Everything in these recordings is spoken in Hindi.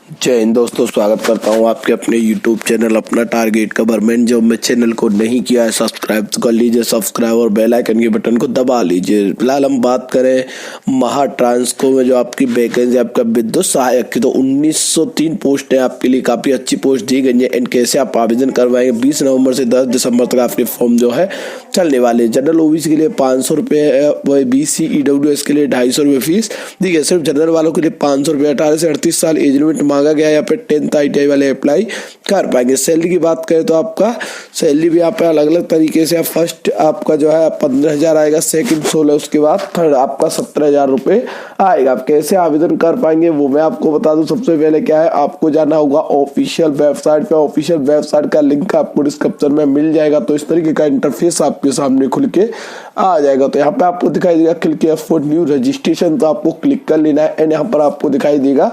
जय हिंद दोस्तों, स्वागत करता हूं आपके अपने YouTube चैनल अपना टारगेट गवर्नमेंट जॉब में। चैनल को नहीं किया है सब्सक्राइब कर लीजिए, सब्सक्राइब और बेल आइकन के बटन को दबा लीजिए। फिलहाल हम बात करें महा ट्रांसको में जो आपकी वैकेंसी आपका विद्युत सहायक की, तो 1903 पोस्ट है आपके लिए, काफी अच्छी पोस्ट दी गई है। एंड कैसे आप आवेदन करवाएंगे, 20 नवंबर से 10 दिसंबर तक आपके फॉर्म जो है चलने वाले। जनरल ओबीसी के लिए 500 रुपये, BC EWS के लिए 250 रुपये फीस दी गई। सिर्फ जनरल वालों के लिए 500 रुपये, 18 से 38 साल एज लिमिट मांगा गया। यहाँ पे 10th ITI वाले अप्लाई कर पाएंगे। सैलरी की बात करें तो आपका सैलरी भी यहाँ पे अलग अलग तरीके से, फर्स्ट आपका जो है 15,000 आएगा, सेकंड 16, उसके बाद थर्ड आपका 17,000 रुपये आएगा। आप कैसे आवेदन कर पाएंगे वो मैं आपको बता दूं। सबसे पहले क्या है, आपको जाना होगा ऑफिशियल वेबसाइट पे। ऑफिशियल वेबसाइट का लिंक आपको डिस्क्रिप्शन में मिल जाएगा। तो इस तरीके का इंटरफेस आपके सामने खुल के आ जाएगा। तो यहाँ पे आपको दिखाई देगा click here for new registration, तो आपको क्लिक कर लेना है। एंड यहाँ पर आपको दिखाई देगा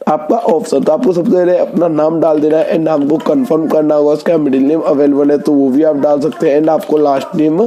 आपका ऑप्शन, तो आपको सबसे पहले अपना नाम डाल देना है। एंड नाम को कंफर्म करना होगा। उसका मिडिल नेम अवेलेबल है तो वो भी आप डाल सकते हैं। एंड आपको लास्ट नेम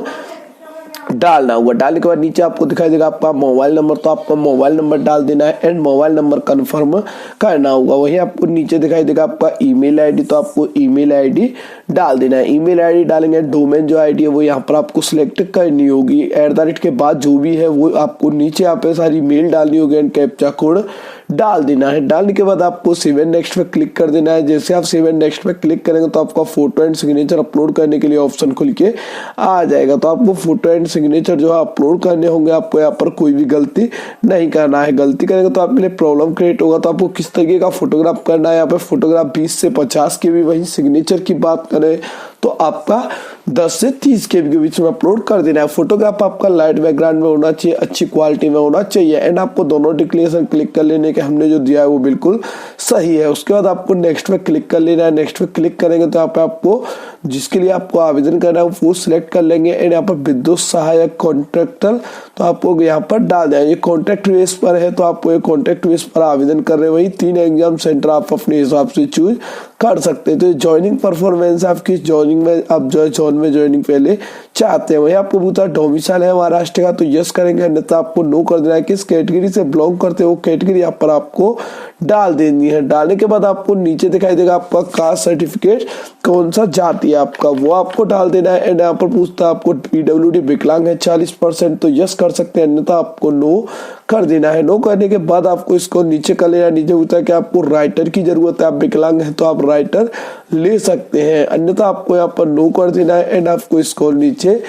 डालना होगा। डालने के बाद नीचे आपको दिखाई देगा आपका मोबाइल नंबर, तो आपका मोबाइल नंबर डाल देना है। एंड मोबाइल नंबर कंफर्म करना होगा। वहीं आपको नीचे दिखाई देगा आपका ईमेल आईडी, तो आपको ईमेल आईडी डाल देना है। ईमेल आईडी डालेंगे, डोमेन जो आईडी है वो यहाँ पर आपको सिलेक्ट करनी होगी। @ के बाद जो भी है वो आपको नीचे यहाँ पे सारी मेल डालनी होगी। एंड कैप्चा कोड डाल देना है। डालने के बाद आपको सेव एंड नेक्स्ट पे क्लिक कर देना है। जैसे आप सेव एंड नेक्स्ट पे क्लिक करेंगे तो आपका फोटो एंड सिग्नेचर अपलोड करने के लिए ऑप्शन खुल के आ जाएगा। तो आपको फोटो एंड सिग्नेचर जो है अपलोड करने होंगे। आपको यहाँ पर कोई भी गलती नहीं करना है। गलती करेंगे तो आपके लिए प्रॉब्लम क्रिएट होगा। तो आपको किस तरीके का फोटोग्राफ करना है, यहाँ पे फोटोग्राफ 20 से 50 के भी। वहीं सिग्नेचर की बात करें तो आपका 10 से 30 के बीच में अपलोड कर देना है। फोटोग्राफ आपका लाइट बैकग्राउंड में होना चाहिए, अच्छी क्वालिटी में होना चाहिए। एंड आपको दोनों डिक्लेरेशन क्लिक कर लेने के हमने जो दिया है वो बिल्कुल सही है। उसके बाद आपको नेक्स्ट पे क्लिक कर लेना है। नेक्स्ट पे क्लिक करेंगे तो यहाँ पे आपको जिसके लिए आपको आवेदन करना है वो सिलेक्ट कर लेंगे। एंड यहाँ पर विद्युत सहायक कॉन्ट्रैक्टर, तो आपको यहाँ पर डाल देना। ये कॉन्ट्रैक्ट बेस पर है तो आपको ये कॉन्ट्रैक्ट बेस पर आवेदन कर रहे हैं। वही 3 एग्जाम सेंटर आप अपने हिसाब से चूज कर सकते हैं। तो ज्वाइनिंग परफॉर्मेंस आप किस ज्वाइनिंग में आप जो है जोन में ज्वाइनिंग पहले चाहते हैं। वही आपको पूछा डोमिसाइल है महाराष्ट्र का, तो यस करेंगे, अन्यथा आपको नो कर देना है। किस कैटेगरी से बिलोंग करते हैं वो कैटेगरी यहाँ पर आपको डाल देनी है। डालने के बाद आपको नीचे दिखाई देगा आपका कास्ट सर्टिफिकेट, कौन सा जाति है आपका वो आपको डाल देना है। एंड यहाँ पर पूछता है आपको PWD विकलांग है 40%, तो यस कर सकते हैं, अन्यथा आपको नो कर देना है। नो करने के बाद आपको इसको नीचे कर लेना। नीचे होता है कि आपको राइटर की जरूरत है, आप विकलांग है तो आप राइटर ले सकते हैं, अन्यथा आपको यहाँ पर नो कर देना है। एंड आपको इसको नीचे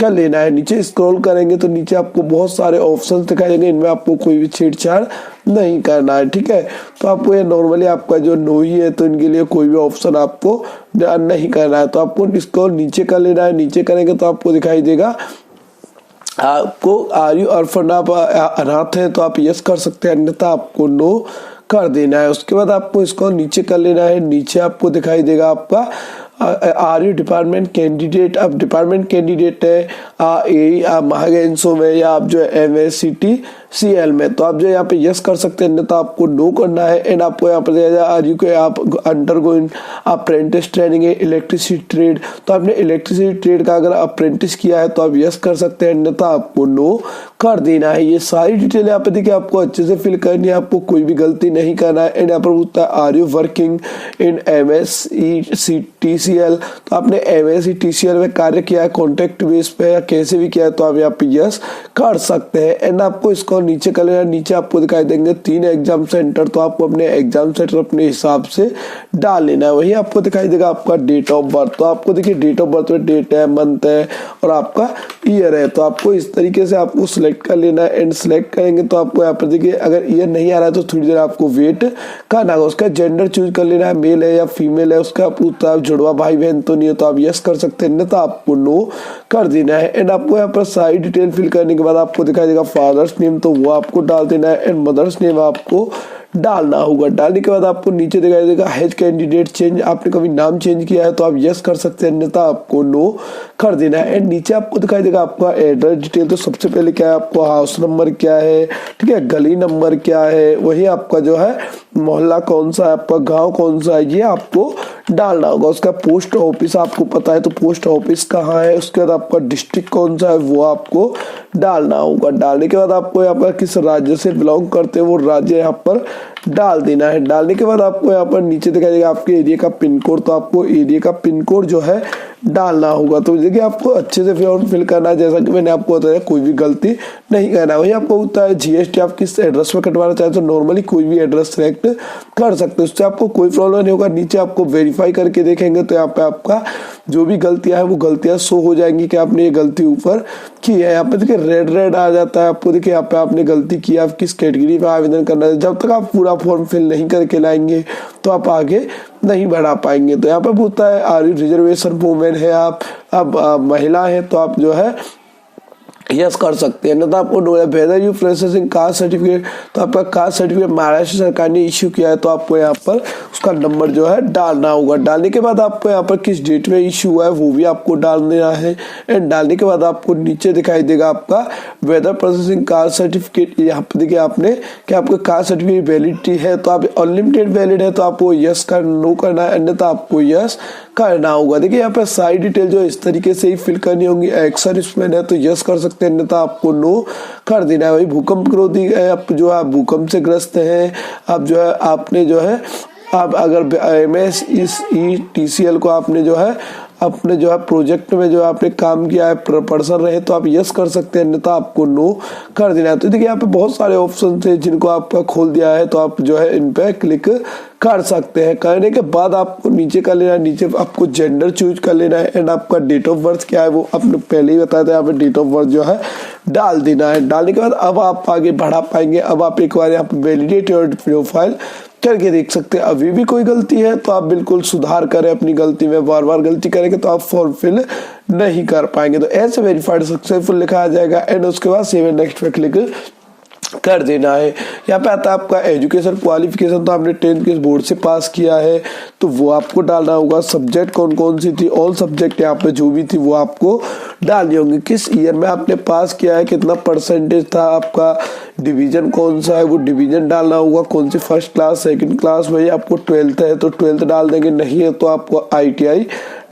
कर लेना है। नीचे स्क्रॉल करेंगे तो नीचे आपको बहुत सारे ऑप्शंस दिखाई देंगे। इनमें आपको कोई भी छेड़छाड़ नहीं करना है, ठीक है। तो आपको ये नॉर्मली आपका जो नो ही है तो इनके लिए कोई भी ऑप्शन आपको नहीं करना है। तो आपको इसको नीचे कर लेना है। नीचे करेंगे तो आपको दिखाई देगा आपको आर यू ऑर्फन, आप अनाथ है तो आप यस कर सकते हैं, अन्यथा आपको नो कर देना है। उसके बाद आपको इसको नीचे कर लेना है। नीचे आपको दिखाई देगा आपका आर यू डिपार्टमेंट कैंडिडेट, आप डिपार्टमेंट कैंडिडेट है महागैंसो में या आप जो है MSCTCL में, तो आप जो यहाँ पे यस कर सकते हैं, तो आपको नो करना है। एंड आपको यहाँ पर आर यू के आप अंडरगोइंग अप्रेंटिस ट्रेनिंग है इलेक्ट्रिसिटी ट्रेड, तो आपने इलेक्ट्रिसिटी ट्रेड का अगर अप्रेंटिस किया है तो आप यस कर सकते हैं, अन्यथा आपको नो कर देना है। ये सारी डिटेल यहाँ पे देखिए आपको अच्छे से फिल करनी है, आपको कोई भी गलती नहीं करना है। एंड यहाँ पर पूछता है are you working in MSCTCL, तो आपने MSCTCL में कार्य किया है कॉन्ट्रैक्ट बेस पे या कैसे भी किया है तो आप यहाँ पे यस कर सकते हैं। एंड आपको इसको नीचे कर लेना। नीचे आपको दिखाई देंगे 3 एग्जाम सेंटर, तो आपको अपने एग्जाम सेंटर अपने हिसाब से डाल लेना है। वही आपको दिखाई देगा आपका डेट ऑफ बर्थ, तो आपको देखिए डेट ऑफ बर्थ में डेट है, मंथ है और आपका ईयर है। तो आपको इस तरीके से आपको सिलेक्ट कर लेना है। एंड सिलेक्ट करेंगे तो आपको यहाँ पर देखिए अगर ईयर नहीं आ रहा है तो थोड़ी देर आपको वेट करना होगा। उसका जेंडर चूज कर लेना है, मेल है या फीमेल है। उसका पूछता है जुड़वा भाई बहन तो नहीं है तो आप यस कर सकते हैं, तो आपको नो कर देना है। एंड आपको यहाँ पर सारी डिटेल फिल करने के बाद आपको दिखाई देगा फादर्स नेम, तो वो आपको डाल देना है। एंड मदर्स नेम आपको डालना होगा। डालने के बाद आपको नीचे दिखाई देगा हैज कैंडिडेट चेंज, आपने कभी नाम चेंज किया है तो आप यस कर सकते हैं, अन्यथा आपको नो कर देना है। एंड नीचे आपको दिखाई देगा आपका एड्रेस डिटेल, तो सबसे पहले क्या है आपको हाउस नंबर क्या है, ठीक है, गली नंबर क्या है, वही आपका जो है मोहल्ला कौन सा है, आपका गांव कौन सा है, ये आपको डालना होगा। उसका पोस्ट ऑफिस आपको पता है तो पोस्ट ऑफिस कहाँ है, उसके बाद आपका डिस्ट्रिक्ट कौन सा है वो आपको डालना होगा। डालने के बाद आपको यहाँ पर किस राज्य से बिलोंग करते हैं वो राज्य यहाँ पर डाल देना है। डालने के बाद आपको यहाँ पर नीचे दिखाई देगा आपके एरिया का पिन कोड, तो आपको एरिया का पिन कोड जो है डालना होगा। तो देखिए आपको अच्छे से फॉर्म फिल करना है, जैसा कि मैंने आपको बताया कोई भी गलती नहीं करना है। वही आपको होता है जीएसटी आप किस एड्रेस पे कटवाना चाहते हो, नॉर्मली कोई भी एड्रेस सेलेक्ट कर सकते हो, उससे आपको कोई प्रॉब्लम नहीं होगा। नीचे आपको वेरीफाई करके देखेंगे तो यहाँ पे आपका जो भी गलतियां है वो गलतियां शो हो जाएंगी कि आपने ये गलती ऊपर की है। यहाँ पे देखिए रेड आ जाता है आपको, देखिए यहाँ पे आपने गलती की, आप किस कैटेगरी में आवेदन करना है। जब तक आप पूरा फॉर्म फिल नहीं करके लाएंगे तो आप आगे नहीं बढ़ा पाएंगे। तो यहाँ पे पूछता है आर यू रिजर्वेशन वुमेन है आप, अब महिला है तो आप जो है यस कर सकते हैं। तो आपको whether you processing caste certificate, तो आपका कास्ट सर्टिफिकेट महाराष्ट्र सरकार ने इश्यू किया है तो आपको यहाँ पर उसका नंबर जो है डालना होगा। डालने के बाद आपको यहाँ पर किस डेट में इश्यू हुआ है वो भी आपको डाल देना है। एंड डालने के बाद आपको नीचे दिखाई देगा आपका वेदर प्रोसेसिंग कास्ट सर्टिफिकेट। यहाँ पे देखिए आपने कि आपका कास्ट सर्टिफिकेट वैलिडिटी है तो आप अनलिमिटेड वैलिड है तो आपको यस कर नो करना है, अन्यथा आपको यस करना होगा। देखिए यहाँ पे सारी डिटेल जो इस तरीके से ही फिल करनी होंगी। एक्शन स्पेन है तो यस कर सकते हैं, अन्यथा आपको नो कर देना है। वही भूकंप विरोधी है, आप जो है भूकंप से ग्रस्त हैं, आप जो है आपने जो है आप अगर MSETCL को आपने जो है अपने जो है प्रोजेक्ट में जो आपने काम किया है पर्सन रहे तो आप यस कर सकते हैं, अन्यथा आपको नो कर देना है। तो देखिए यहाँ पे बहुत सारे ऑप्शन थे जिनको आपका खोल दिया है तो आप जो है इन पे क्लिक कर सकते हैं। करने के बाद आपको नीचे कर लेना है, नीचे आपको जेंडर चूज कर लेना है एंड आपका डेट ऑफ बर्थ क्या है वो आपने पहले ही बताया था। यहाँ पे डेट ऑफ बर्थ जो है डाल देना है। डालने के बाद अब आप आगे बढ़ा पाएंगे। अब आप एक बार यहाँ पे वैलिडेट योर प्रोफाइल करके देख सकते हैं। अभी भी कोई गलती है तो आप बिल्कुल सुधार करें अपनी गलती में, बार बार गलती करेंगे तो आप फॉर्म फिल नहीं कर पाएंगे। तो ऐसे वेरीफाइड सक्सेसफुल लिखा आ जाएगा एंड उसके बाद सेव एंड नेक्स्ट पे क्लिक कर देना है। यहाँ पे आता है आपका एजुकेशन क्वालिफिकेशन, तो आपने 10th किस बोर्ड से पास किया है तो वो आपको डालना होगा। सब्जेक्ट कौन कौन सी थी, ऑल सब्जेक्ट यहाँ पे जो भी थी वो आपको डालनी होंगी। किस ईयर में आपने पास किया है, कितना परसेंटेज था आपका, डिवीजन कौन सा है वो डिवीजन डालना होगा, कौन सी फर्स्ट क्लास सेकंड क्लास। वही आपको 12th है तो 12th डाल देंगे, नहीं है तो आपको ITI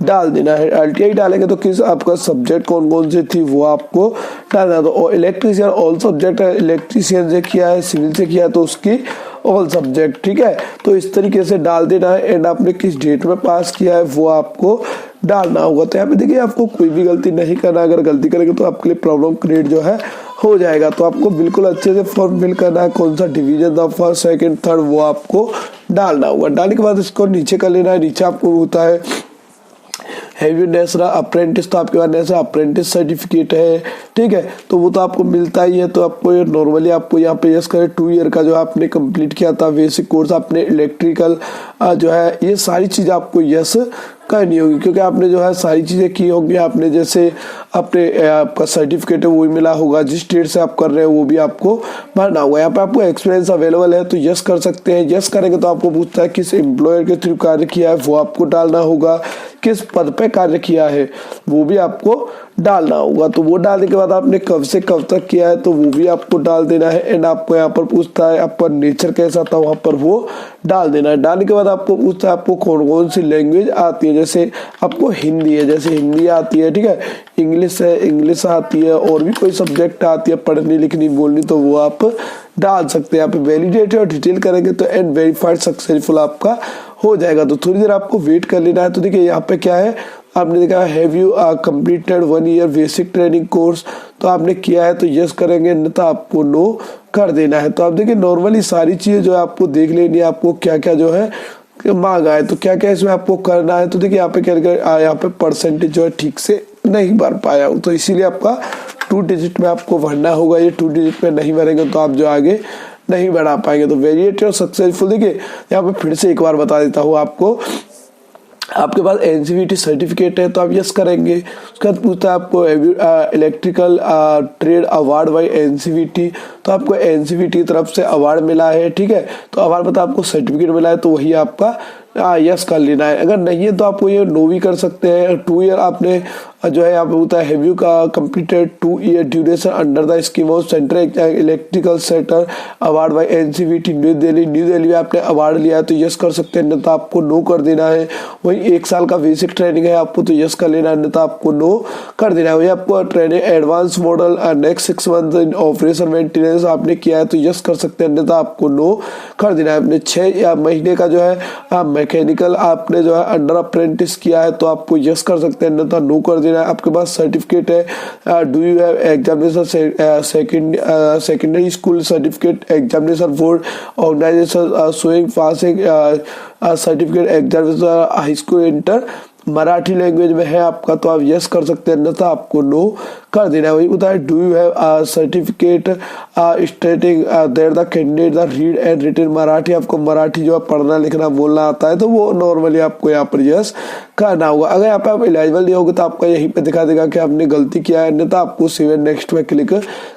डाल देना है। ITI डालेंगे तो किस आपका सब्जेक्ट कौन कौन सी थी वो आपको डालना है। तो इलेक्ट्रीशियन ऑल सब्जेक्ट है, इलेक्ट्रीशियन से किया है, सिविल से किया है तो उसकी ऑल सब्जेक्ट, ठीक है। तो इस तरीके से डाल देना है एंड आपने किस डेट में पास किया है वो आपको डालना होगा। तो यहाँ पे देखिए आपको कोई भी गलती नहीं करना, अगर गलती करेंगे तो आपके लिए प्रॉब्लम क्रिएट जो है हो जाएगा। तो आपको बिल्कुल अच्छे से फॉर्म फिल करना है, कौन सा डिवीजन था फर्स्ट सेकंड थर्ड वो आपको डालना होगा। डालने के बाद इसको नीचे कर लेना है। नीचे आपको होता है हैव यू नेशनल अप्रेंटिस, तो आपके पास नेशनल अप्रेंटिस सर्टिफिकेट है, ठीक है, तो वो तो आपको मिलता ही है। तो आपको ये नॉर्मली आपको यहाँ पे यस करें 2 ईयर का जो आपने कंप्लीट किया था बेसिक कोर्स, आपने इलेक्ट्रिकल जो है ये सारी चीज़ आपको यस करनी होगी क्योंकि आपने जो है सारी चीज़ें की होंगी। आपने जैसे अपने आपका सर्टिफिकेट है वो भी मिला होगा, जिस स्टेट से आप कर रहे हैं वो भी आपको भरना होगा। यहाँ पे आपको एक्सपीरियंस अवेलेबल है तो यस कर सकते हैं। यस करेंगे तो आपको पूछता है किस एम्प्लॉयर के थ्रू कार्य किया है वो आपको डालना होगा, किस पद पे कार्य किया है वो भी आपको डालना होगा। तो वो डालने के बाद आपने कब से कब तक किया है तो वो भी आपको डाल देना है एंड आपको यहाँ पर पूछता है आपका नेचर कैसा था वहां पर वो डाल देना है। डालने के बाद आपको पूछता है आपको कौन कौन सी लैंग्वेज आती है, जैसे आपको हिंदी है, जैसे हिंदी आती है, ठीक है, इंग्लिश है, इंग्लिश आती है, और भी कोई सब्जेक्ट आती है पढ़नी लिखनी बोलनी तो वो आप डाल सकते हैं। यहाँ पे वैलिडेट और डिटेल करेंगे तो एंड वेरीफाइड सक्सेसफुल आपका हो जाएगा। तो थोड़ी देर आपको वेट कर लेना है। तो देखिए यहाँ पे क्या है, आपने देखा have you completed 1 year basic training course, तो आपने किया है तो यस करेंगे, अन्यथा आपको नो कर देना है। तो आप देखिए नॉर्मली सारी चीजें जो है आपको देख लेनी है, आपको क्या क्या जो है मांगा है तो क्या क्या इसमें आपको करना है। तो देखिए यहाँ पे क्या यहाँ पे परसेंटेज जो है ठीक से नहीं भर पाया हूँ तो इसीलिए आपका 2 डिजिट में आपको भरना होगा। ये 2 डिजिट में नहीं भरेंगे तो आप जो आगे नहीं बढ़ा पाएंगे। तो वेरिएट और सक्सेसफुल देखिए यहाँ पे फिर से एक बार बता देता हूँ आपको, आपके पास NCVT सर्टिफिकेट है तो आप यस करेंगे। उसके बाद पूछता है आपको electrical trade award by NCVT, तो आपको NCVT की तरफ से अवार्ड मिला है, ठीक है, तो अवार्ड पता आपको सर्टिफिकेट मिला है तो वही आपका यस कर लेना है। अगर नहीं है तो आपको ये नो भी कर सकते हैं। 2 ईयर आपने जो है यहाँ पे होता है हैव यू का completed 2 year duration under the scheme of central electrical sector award bye NCVT new Delhi में आपने अवार्ड लिया है तो यस कर सकते हैं, अन्यथा आपको नो कर देना है। वही 1 साल का बेसिक ट्रेनिंग है आपको तो यस कर लेना है, अन्यथा आपको नो कर देना है। वही आपको training advance model next 6 month in operation maintenance आपने किया है तो यस कर सकते हैं, अन्यथा आपको नो कर देना है। आपने 6 महीने का जो है मैकेनिकल आपने जो है अंडर अप्रेंटिस किया है तो आपको यस कर सकते हैं, अन्यथा नो कर देना है। आपके पास सर्टिफिकेट है, do you have examination secondary school certificate examination board organisation showing passing certificate examination high school inter Marathi language में है आपका तो आप यस कर सकते हैं, अन्यथा आपको नो कर देना है। वही बताए do you have certificate stating that the candidate the read and written Marathi, आपको मराठी जो है पढ़ना लिखना बोलना आता है तो वो नॉर्मली आपको यहाँ पर यस करना होगा। अगर यहाँ पे आप एलिजिबल नहीं होगे तो आपका यहीं पे दिखा देगा कि आपने गलती किया है, अन्यथा आपको सेव एंड नेक्स्ट पे क्लिक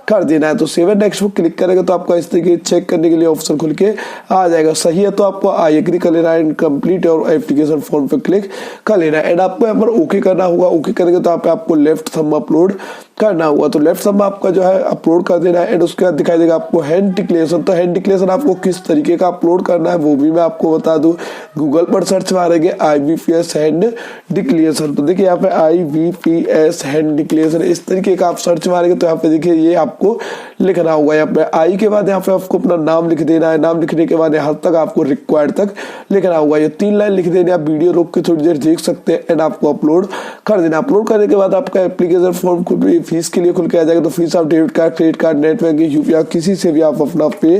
कर देना है। तो सेव एंड नेक्स्ट पे क्लिक करेंगे तो आपका इस तरीके चेक करने के लिए ऑप्शन खुल के आ जाएगा। सही है तो आपको आई एग्री कर लेना है एंड कंप्लीट और एप्लीकेशन फॉर्म पे क्लिक कर लेना है एंड आपको यहाँ पर ओके करना होगा। ओके करेंगे तो यहाँ पे आपको लेफ्ट थंब अपलोड करना होगा तो लेफ्ट थंब आपका जो है अपलोड कर देना है एंड उसके बाद दिखाई देगा आपको हैंड डिक्लेरेशन। तो हैंड डिक्लेरेशन आपको किस तरीके का अपलोड करना है वो भी मैं आपको बता दूं। गूगल पर सर्च मारेंगे IBPS हैंड डिक्लेरेशन तो देखिए यहाँ पे IBPS हैंड डिक्लेरेशन इस तरीके का आप सर्च मारेंगे तो यहाँ पे देखिए ये आपको लिखना होगा। यहाँ पे आई के बाद यहाँ पे आपको अपना नाम लिख देना है, नाम लिखने के बाद यहाँ तक आपको रिक्वायर्ड तक लिखना होगा। ये 3 लाइन लिख देना, आप वीडियो रोक के थोड़ी देर देख सकते हैं एंड आपको अपलोड कर देना। अपलोड करने के बाद आपका एप्लीकेशन फॉर्म फीस के लिए खुल के आ जाएगा तो फीस आप debit card credit card net banking UPI किसी से भी आप अपना पे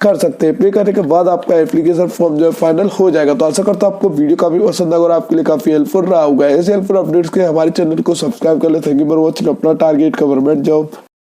कर सकते हैं। पे करने के बाद आपका एप्लीकेशन फॉर्म जो है फाइनल हो जाएगा। तो आशा करता हूं आपको वीडियो काफी पसंद आएगा और आपके लिए काफी हेल्पफुल रहा होगा। ऐसे हेल्पफुल अपडेट्स के हमारे चैनल को सब्सक्राइब कर ले। Thank you for watching. अपना टारगेट गवर्नमेंट जॉब।